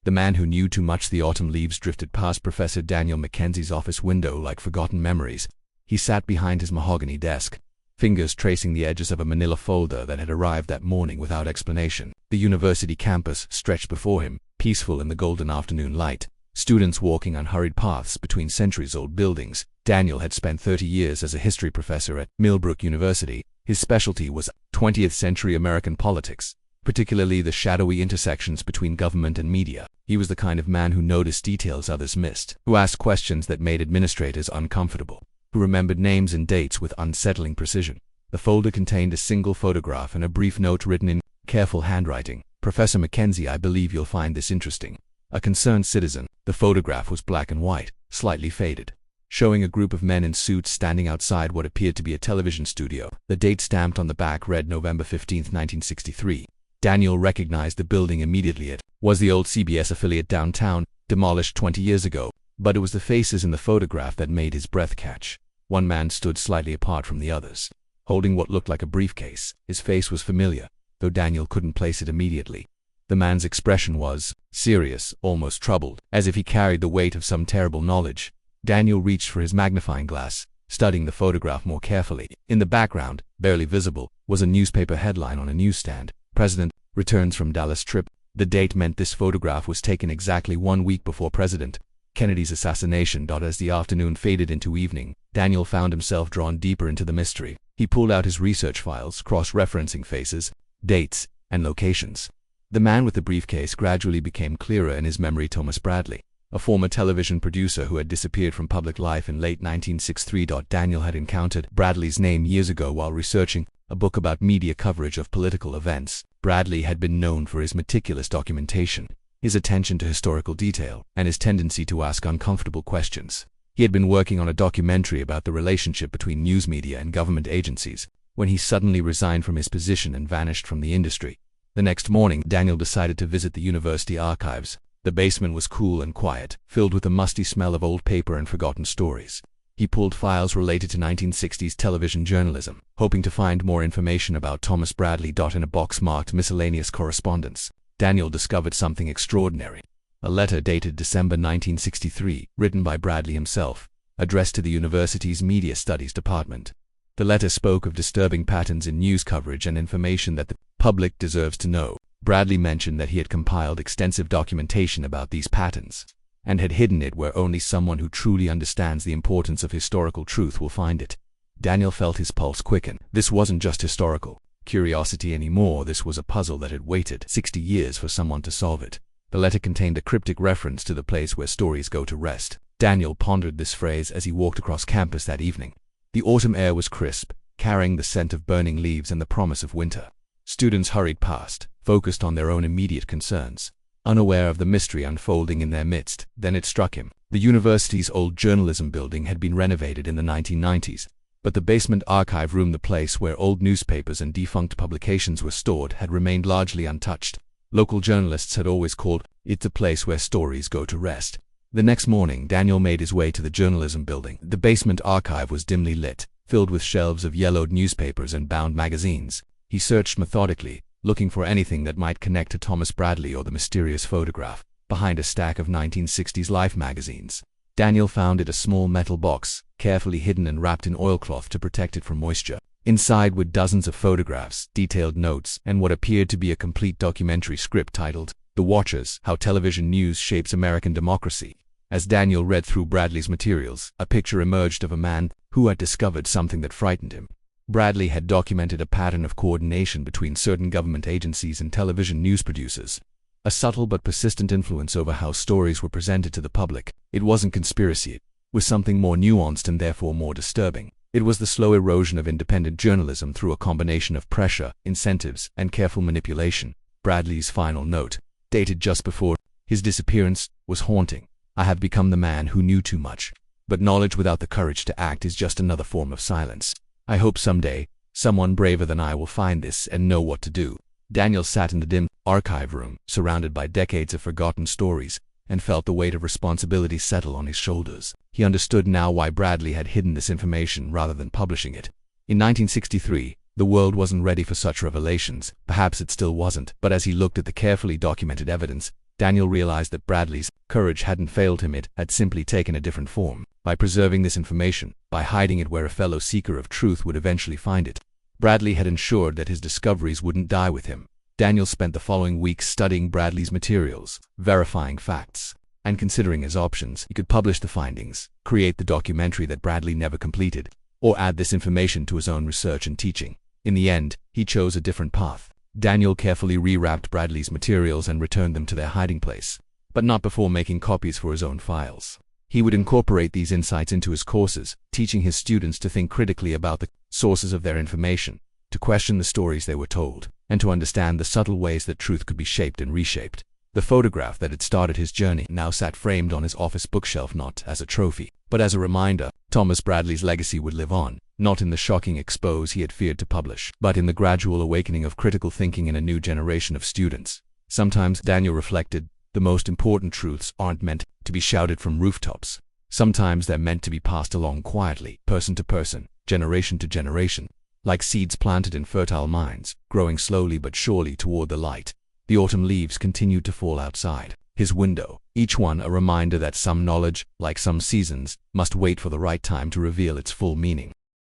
The man who knew too much. The autumn leaves drifted past Professor Daniel Mackenzie's office window like forgotten memories. He sat behind his mahogany desk, fingers tracing the edges of a manila folder that had arrived that morning without explanation. The university campus stretched before him, peaceful in the golden afternoon light. Students walking unhurried paths between centuries-old buildings. Daniel had spent 30 years as a history professor at Millbrook University. His specialty was 20th-century American politics, particularly the shadowy intersections between government and media. He was the kind of man who noticed details others missed, who asked questions that made administrators uncomfortable, who remembered names and dates with unsettling precision. The folder contained a single photograph and a brief note written in careful handwriting. "Professor Mackenzie, I believe you'll find this interesting. A concerned citizen." The photograph was black and white, slightly faded, showing a group of men in suits standing outside what appeared to be a television studio. The date stamped on the back read November 15, 1963. Daniel recognized the building immediately. It was the old CBS affiliate downtown, demolished 20 years ago. But it was the faces in the photograph that made his breath catch. One man stood slightly apart from the others, holding what looked like a briefcase. His face was familiar, though Daniel couldn't place it immediately. The man's expression was serious, almost troubled, as if he carried the weight of some terrible knowledge. Daniel reached for his magnifying glass, studying the photograph more carefully. In the background, barely visible, was a newspaper headline on a newsstand. "President returns from Dallas trip." The date meant this photograph was taken exactly 1 week before President Kennedy's assassination. As the afternoon faded into evening, Daniel found himself drawn deeper into the mystery. He pulled out his research files, cross-referencing faces, dates, and locations. The man with the briefcase gradually became clearer in his memory. Thomas Bradley, a former television producer who had disappeared from public life in late 1963. Daniel had encountered Bradley's name years ago while researching a book about media coverage of political events. Bradley had been known for his meticulous documentation, his attention to historical detail, and his tendency to ask uncomfortable questions. He had been working on a documentary about the relationship between news media and government agencies when he suddenly resigned from his position and vanished from the industry. The next morning, Daniel decided to visit the university archives. The basement was cool and quiet, filled with the musty smell of old paper and forgotten stories. He pulled files related to 1960s television journalism, hoping to find more information about Thomas Bradley. In a box marked miscellaneous correspondence, Daniel discovered something extraordinary. A letter dated December 1963, written by Bradley himself, addressed to the university's Media Studies department. The letter spoke of disturbing patterns in news coverage and information that the public deserves to know. Bradley mentioned that he had compiled extensive documentation about these patterns, and had hidden it where only someone who truly understands the importance of historical truth will find it. Daniel felt his pulse quicken. This wasn't just historical curiosity anymore. This was a puzzle that had waited 60 years for someone to solve it. The letter contained a cryptic reference to the place where stories go to rest. Daniel pondered this phrase as he walked across campus that evening. The autumn air was crisp, carrying the scent of burning leaves and the promise of winter. Students hurried past, focused on their own immediate concerns, unaware of the mystery unfolding in their midst. Then it struck him. The university's old journalism building had been renovated in the 1990s, but the basement archive room, the place where old newspapers and defunct publications were stored, had remained largely untouched. Local journalists had always called it the place where stories go to rest. The next morning, Daniel made his way to the journalism building. The basement archive was dimly lit, filled with shelves of yellowed newspapers and bound magazines. He searched methodically, looking for anything that might connect to Thomas Bradley or the mysterious photograph. Behind a stack of 1960s Life magazines, Daniel found it, a small metal box, carefully hidden and wrapped in oilcloth to protect it from moisture. Inside were dozens of photographs, detailed notes, and what appeared to be a complete documentary script titled The Watchers: How Television News Shapes American Democracy. As Daniel read through Bradley's materials, a picture emerged of a man who had discovered something that frightened him. Bradley had documented a pattern of coordination between certain government agencies and television news producers, a subtle but persistent influence over how stories were presented to the public. It wasn't conspiracy, it was something more nuanced and therefore more disturbing. It was the slow erosion of independent journalism through a combination of pressure, incentives, and careful manipulation. Bradley's final note, dated just before his disappearance, was haunting. "I have become the man who knew too much, but knowledge without the courage to act is just another form of silence. I hope someday, someone braver than I will find this and know what to do." Daniel sat in the dim archive room, surrounded by decades of forgotten stories, and felt the weight of responsibility settle on his shoulders. He understood now why Bradley had hidden this information rather than publishing it. In 1963, the world wasn't ready for such revelations. Perhaps it still wasn't, but as he looked at the carefully documented evidence, Daniel realized that Bradley's courage hadn't failed him, it had simply taken a different form. By preserving this information, by hiding it where a fellow seeker of truth would eventually find it, Bradley had ensured that his discoveries wouldn't die with him. Daniel spent the following weeks studying Bradley's materials, verifying facts, and considering his options. He could publish the findings, create the documentary that Bradley never completed, or add this information to his own research and teaching. In the end, he chose a different path. Daniel carefully rewrapped Bradley's materials and returned them to their hiding place, but not before making copies for his own files. He would incorporate these insights into his courses, teaching his students to think critically about the sources of their information, to question the stories they were told, and to understand the subtle ways that truth could be shaped and reshaped. The photograph that had started his journey now sat framed on his office bookshelf, not as a trophy, but as a reminder. Thomas Bradley's legacy would live on, not in the shocking expose he had feared to publish, but in the gradual awakening of critical thinking in a new generation of students. Sometimes, Daniel reflected, the most important truths aren't meant to be shouted from rooftops. Sometimes they're meant to be passed along quietly, person to person, generation to generation, like seeds planted in fertile minds, growing slowly but surely toward the light. The autumn leaves continued to fall outside his window, each one a reminder that some knowledge, like some seasons, must wait for the right time to reveal its full meaning.